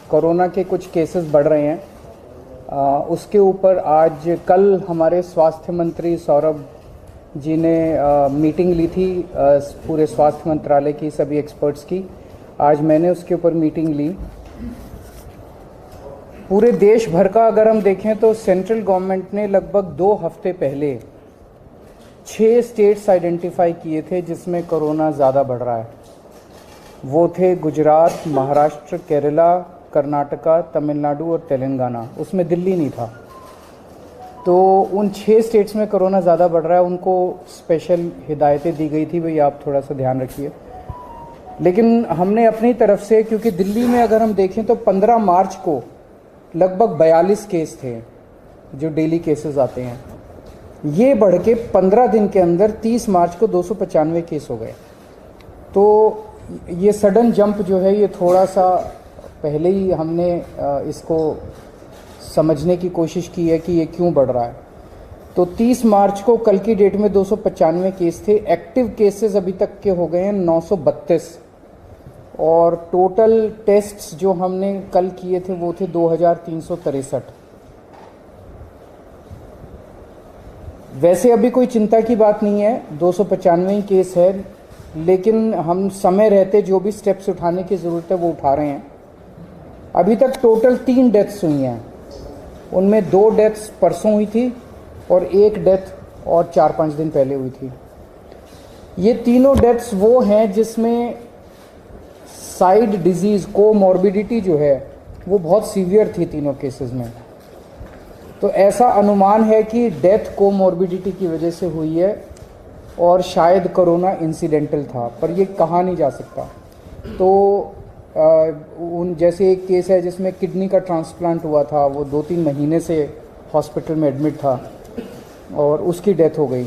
Corona के कुछ cases बढ़ रहे हैं, उसके ऊपर आज कल हमारे स्वास्थ्य मंत्री सौरभ जी ने मीटिंग ली थी पूरे स्वास्थ्य मंत्रालय की सभी एक्सपर्ट्स की। आज मैंने उसके ऊपर मीटिंग ली। पूरे देश भर का अगर हम देखें तो सेंट्रल गवर्नमेंट ने लगभग 2 हफ्ते पहले 6 स्टेट्स आइडेंटिफाई किए थे जिसमें कोरोना ज़्यादा बढ़ रहा है। वो थे गुजरात, महाराष्ट्र, केरला, कर्नाटका, तमिलनाडु और तेलंगाना। उसमें दिल्ली नहीं था। तो उन 6 स्टेट्स में कोरोना ज़्यादा बढ़ रहा है, उनको स्पेशल हिदायतें दी गई थी, भाई आप थोड़ा सा ध्यान रखिए। लेकिन हमने अपनी तरफ से, क्योंकि दिल्ली में अगर हम देखें तो 15 मार्च को लगभग 42 केस थे जो डेली केसेस आते हैं, ये बढ़ के 15 दिन के अंदर 30 मार्च को 295 केस हो गए। तो ये सडन जंप जो है, ये थोड़ा सा पहले ही हमने इसको समझने की कोशिश की है कि ये क्यों बढ़ रहा है। तो 30 मार्च को कल की डेट में 295 केस थे। एक्टिव केसेस अभी तक के हो गए हैं 932 और टोटल टेस्ट्स जो हमने कल किए थे वो थे 2363। वैसे अभी कोई चिंता की बात नहीं है, 295 केस है, लेकिन हम समय रहते जो भी स्टेप्स उठाने की ज़रूरत है वो उठा रहे हैं। अभी तक टोटल 3 डेथ्स हुई हैं, उनमें 2 डेथ्स परसों हुई थी और 1 डेथ और 4-5 दिन पहले हुई थी। ये तीनों डेथ्स वो हैं जिसमें साइड डिजीज़ कोमॉर्बिडिटी जो है वो बहुत सीवियर थी तीनों केसेस में। तो ऐसा अनुमान है कि डेथ कोमॉर्बिडिटी की वजह से हुई है और शायद कोरोना इंसिडेंटल था, पर ये कहा नहीं जा सकता। तो जैसे एक केस है जिसमें किडनी का ट्रांसप्लांट हुआ था, वो 2-3 महीने से हॉस्पिटल में एडमिट था और उसकी डेथ हो गई।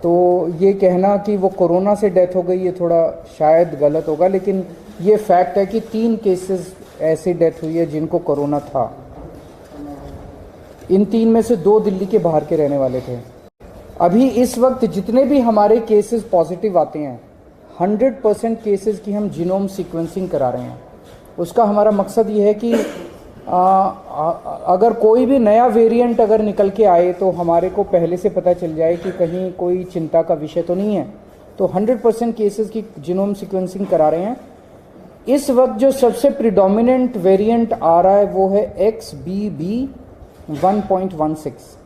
तो ये कहना कि वो कोरोना से डेथ हो गई, ये थोड़ा शायद गलत होगा, लेकिन ये फैक्ट है कि 3 केसेस ऐसी डेथ हुई है जिनको कोरोना था। इन 3 में से 2 दिल्ली के बाहर के रहने वाले थे। अभी इस वक्त जितने भी हमारे केसेस पॉजिटिव आते हैं, 100% केसेस की हम जीनोम सीक्वेंसिंग करा रहे हैं। उसका हमारा मकसद ये है कि अगर कोई भी नया वेरिएंट अगर निकल के आए तो हमारे को पहले से पता चल जाए कि कहीं कोई चिंता का विषय तो नहीं है। तो 100% केसेस की जीनोम सीक्वेंसिंग करा रहे हैं। इस वक्त जो सबसे प्रिडोमिनेंट वेरिएंट आ रहा है वो है XBB.1.16।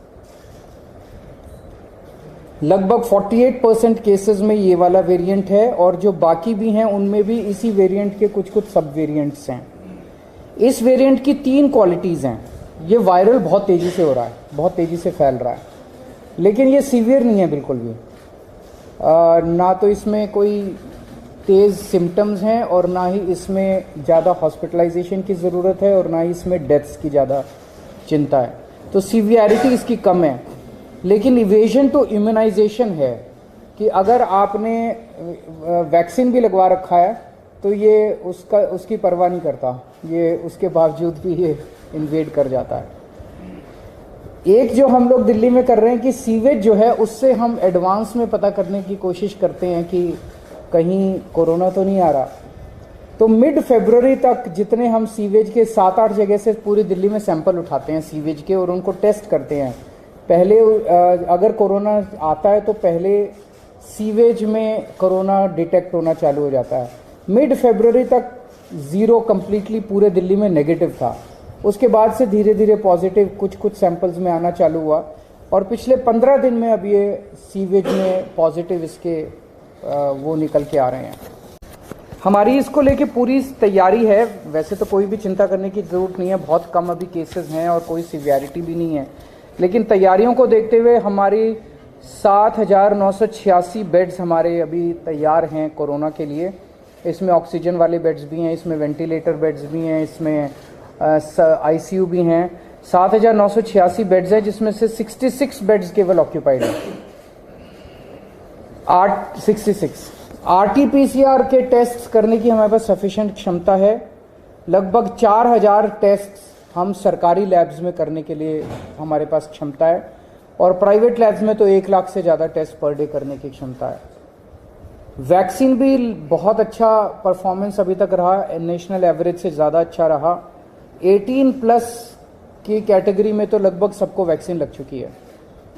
लगभग 48% केसेस में ये वाला वेरिएंट है और जो बाकी भी हैं उनमें भी इसी वेरिएंट के कुछ सब वेरिएंट्स हैं। इस वेरिएंट की 3 क्वालिटीज़ हैं। ये वायरल बहुत तेज़ी से हो रहा है, बहुत तेज़ी से फैल रहा है, लेकिन ये सीवियर नहीं है बिल्कुल भी। ना तो इसमें कोई तेज़ सिम्टम्स हैं और ना ही इसमें ज़्यादा हॉस्पिटलाइजेशन की ज़रूरत है और ना ही इसमें डेथ्स की ज़्यादा चिंता है। तो सीवियरिटी इसकी कम है। लेकिन इवेजन टू इम्यूनाइजेशन है कि अगर आपने वैक्सीन भी लगवा रखा है तो ये उसकी परवाह नहीं करता, ये उसके बावजूद भी ये इन्वेड कर जाता है। एक जो हम लोग दिल्ली में कर रहे हैं कि सीवेज जो है उससे हम एडवांस में पता करने की कोशिश करते हैं कि कहीं कोरोना तो नहीं आ रहा। तो मिड फरवरी तक जितने हम सीवेज के 7-8 जगह से पूरी दिल्ली में सैंपल उठाते हैं सीवेज के और उनको टेस्ट करते हैं। पहले अगर कोरोना आता है तो पहले सीवेज में कोरोना डिटेक्ट होना चालू हो जाता है। मिड फरवरी तक 0 कम्प्लीटली पूरे दिल्ली में नेगेटिव था। उसके बाद से धीरे धीरे पॉजिटिव कुछ सैंपल्स में आना चालू हुआ और पिछले 15 दिन में अब ये सीवेज में पॉजिटिव इसके वो निकल के आ रहे हैं। हमारी इसको लेके पूरी तैयारी है। वैसे तो कोई भी चिंता करने की ज़रूरत नहीं है, बहुत कम अभी केसेस हैं और कोई सीवियरिटी भी नहीं है, लेकिन तैयारियों को देखते हुए हमारी 7,986 बेड्स हमारे अभी तैयार हैं कोरोना के लिए। इसमें ऑक्सीजन वाले बेड्स भी हैं, इसमें वेंटिलेटर बेड्स भी हैं, इसमें आईसीयू भी हैं। 7,986 बेड्स हैं जिसमें से 66 बेड्स केवल ऑक्यूपाइड हैं। 66 RT-PCR के टेस्ट करने की हमारे पास सफिशिएंट क्षमता है। लगभग 4,000 टेस्ट हम सरकारी लैब्स में करने के लिए हमारे पास क्षमता है और प्राइवेट लैब्स में तो 1 लाख से ज़्यादा टेस्ट पर डे करने की क्षमता है। वैक्सीन भी बहुत अच्छा परफॉर्मेंस अभी तक रहा, नेशनल एवरेज से ज़्यादा अच्छा रहा। 18 प्लस की कैटेगरी में तो लगभग सबको वैक्सीन लग चुकी है,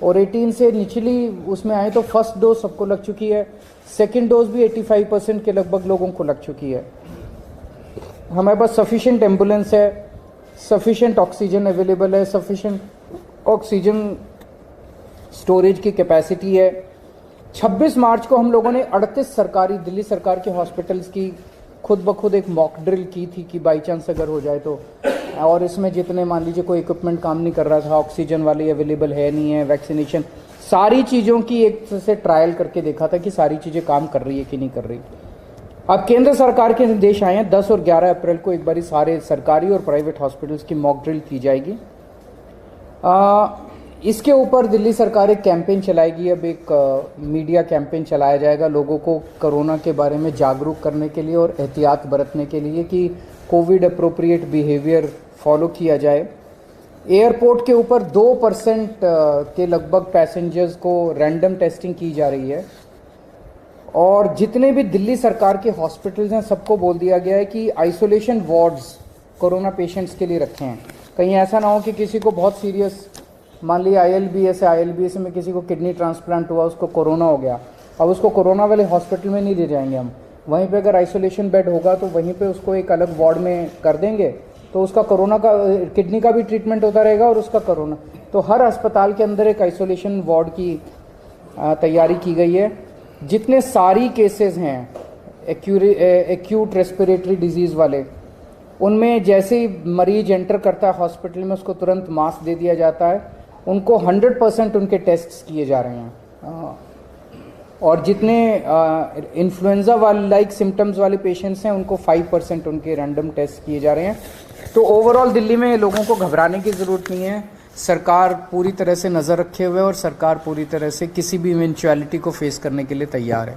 और 18 से निचली उसमें आए तो फर्स्ट डोज सबको लग चुकी है, सेकेंड डोज भी 85% के लगभग लोगों को लग चुकी है। हमारे पास सफिशिएंट एम्बुलेंस है, सफिशिएंट ऑक्सीजन अवेलेबल है, सफिशिएंट ऑक्सीजन स्टोरेज की कैपेसिटी है। 26 मार्च को हम लोगों ने 38 सरकारी दिल्ली सरकार के हॉस्पिटल्स की खुद ब खुद एक मॉक ड्रिल की थी कि बाई चांस अगर हो जाए तो, और इसमें जितने मान लीजिए कोई इक्विपमेंट काम नहीं कर रहा था, ऑक्सीजन वाली अवेलेबल है नहीं है, वैक्सीनेशन, सारी चीज़ों की एक से ट्रायल करके देखा था कि सारी चीज़ें काम कर रही है कि नहीं कर रही। अब केंद्र सरकार के निर्देश आए हैं, 10 और 11 अप्रैल को एक बारी सारे सरकारी और प्राइवेट हॉस्पिटल्स की मॉक ड्रिल की जाएगी। इसके ऊपर दिल्ली सरकार एक कैंपेन चलाएगी, अब एक मीडिया कैंपेन चलाया जाएगा लोगों को कोरोना के बारे में जागरूक करने के लिए और एहतियात बरतने के लिए कि कोविड अप्रोप्रिएट बिहेवियर फॉलो किया जाए। एयरपोर्ट के ऊपर 2% के लगभग पैसेंजर्स को रैंडम टेस्टिंग की जा रही है, और जितने भी दिल्ली सरकार के हॉस्पिटल्स हैं सबको बोल दिया गया है कि आइसोलेशन वार्ड्स कोरोना पेशेंट्स के लिए रखे हैं। कहीं ऐसा ना हो कि किसी को बहुत सीरियस, मान लिया ILBS में किसी को किडनी ट्रांसप्लांट हुआ, उसको कोरोना हो गया, अब उसको कोरोना वाले हॉस्पिटल में नहीं ले जाएंगे हम, वहीं पे अगर आइसोलेशन बेड होगा तो वहीं पे उसको एक अलग वार्ड में कर देंगे, तो उसका कोरोना का, किडनी का भी ट्रीटमेंट होता रहेगा और उसका कोरोना। तो हर अस्पताल के अंदर एक आइसोलेशन वार्ड की तैयारी की गई है। जितने सारी केसेस हैं एक्यूट रेस्पिरेटरी डिजीज़ वाले, उनमें जैसे ही मरीज एंटर करता है हॉस्पिटल में उसको तुरंत मास्क दे दिया जाता है, उनको 100% उनके टेस्ट किए जा रहे हैं। और जितने इन्फ्लुएंजा वाले लाइक सिम्टम्स वाले पेशेंट्स हैं उनको 5% उनके रैंडम टेस्ट किए जा रहे हैं। तो ओवरऑल दिल्ली में लोगों को घबराने की ज़रूरत नहीं है, सरकार पूरी तरह से नज़र रखे हुए है और सरकार पूरी तरह से किसी भी इवेंचुअलिटी को फेस करने के लिए तैयार है।